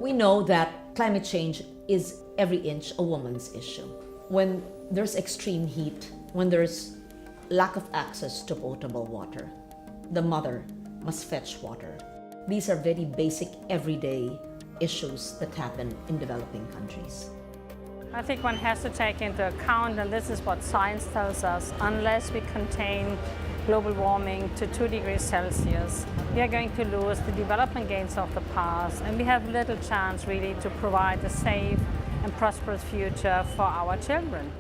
We know that climate change is every inch a woman's issue. When there's extreme heat, when there's lack of access to potable water, the mother must fetch water. These are very basic, everyday issues that happen in developing countries. I think one has to take into account, and this is what science tells us, unless we contain global warming to 2 degrees Celsius, we are going to lose the development gains of the past, and we have little chance really to provide a safe and prosperous future for our children.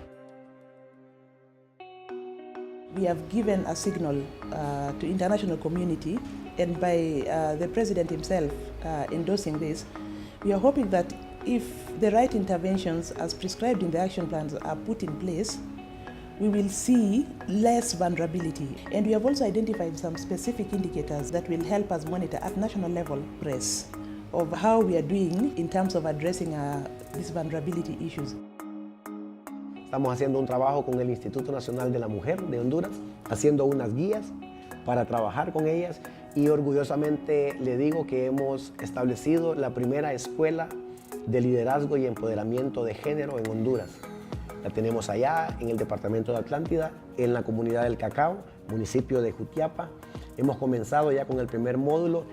We have given a signal to international community, and by the President himself endorsing this, we are hoping that if the right interventions as prescribed in the action plans are put in place, we will see less vulnerability. And we have also identified some specific indicators that will help us monitor at national level progress of how we are doing in terms of addressing these vulnerability issues. Estamos haciendo un trabajo con el Instituto Nacional de la Mujer de Honduras, haciendo unas guías para trabajar con ellas, y orgullosamente le digo que hemos establecido la primera escuela de liderazgo y empoderamiento de género en Honduras. La tenemos allá en el departamento de Atlántida, en la comunidad del Cacao, municipio de Jutiapa. Hemos comenzado ya con el primer módulo.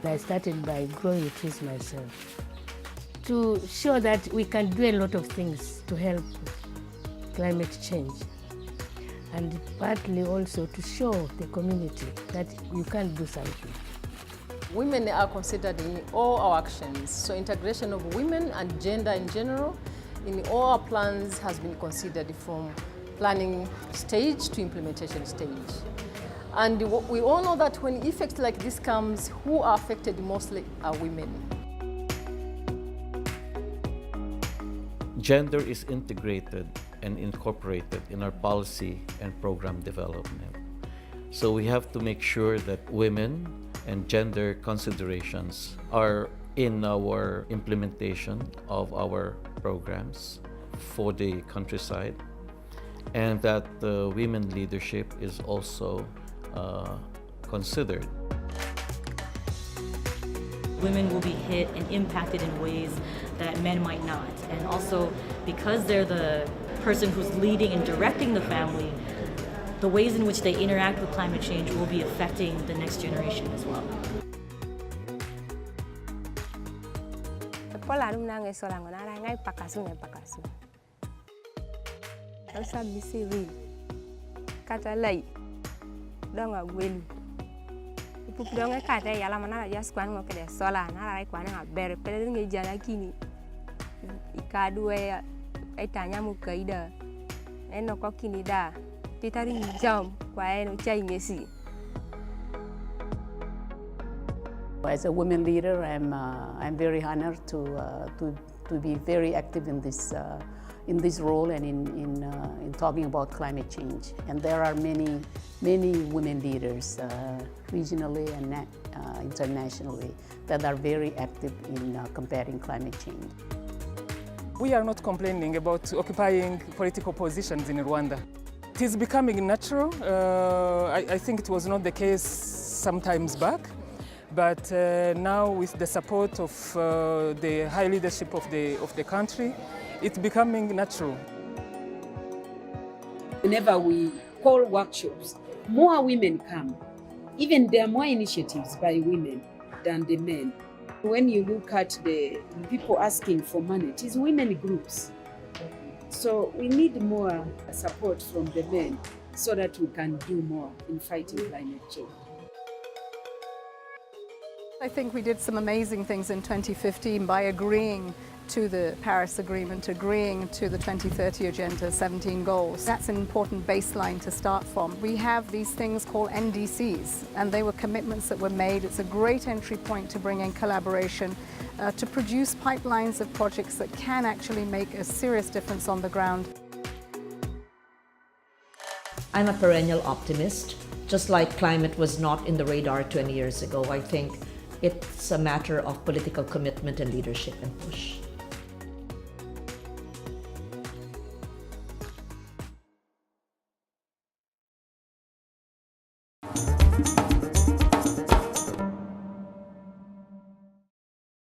I started by growing trees myself to show that we can do a lot of things to help climate change, and partly also to show the community that you can do something. Women are considered in all our actions, so integration of women and gender in general in all our plans has been considered from planning stage to implementation stage. And we all know that when effects like this comes, who are affected mostly are women. Gender is integrated and incorporated in our policy and program development. So we have to make sure that women and gender considerations are in our implementation of our programs for the countryside, and that women leadership is also considered. Women will be hit and impacted in ways that men might not. And also, because they're the person who's leading and directing the family, the ways in which they interact with climate change will be affecting the next generation as well. Pupidonga kata yala manara just kwan ngo kede sola nara ai kwan nga ber pele nge jana kini ikadwe etanya mu kaida eno ko kini da pitari jam kwa eno chai ngesi. As a women leader, I'm very honored to be very active in this role and in talking about climate change. And there are many women leaders regionally and internationally that are very active in combating climate change. We are not complaining about occupying political positions in Rwanda. It is becoming natural. I think it was not the case sometimes back, but now with the support of the high leadership of the country, it's becoming natural. Whenever we call workshops, more women come. Even there are more initiatives by women than the men. When you look at the people asking for money, it is women groups. So we need more support from the men so that we can do more in fighting climate change. I think we did some amazing things in 2015 by agreeing to the Paris Agreement, agreeing to the 2030 Agenda 17 goals. That's an important baseline to start from. We have these things called NDCs, and they were commitments that were made. It's a great entry point to bring in collaboration, to produce pipelines of projects that can actually make a serious difference on the ground. I'm a perennial optimist. Just like climate was not in the radar 20 years ago, I think it's a matter of political commitment and leadership and push.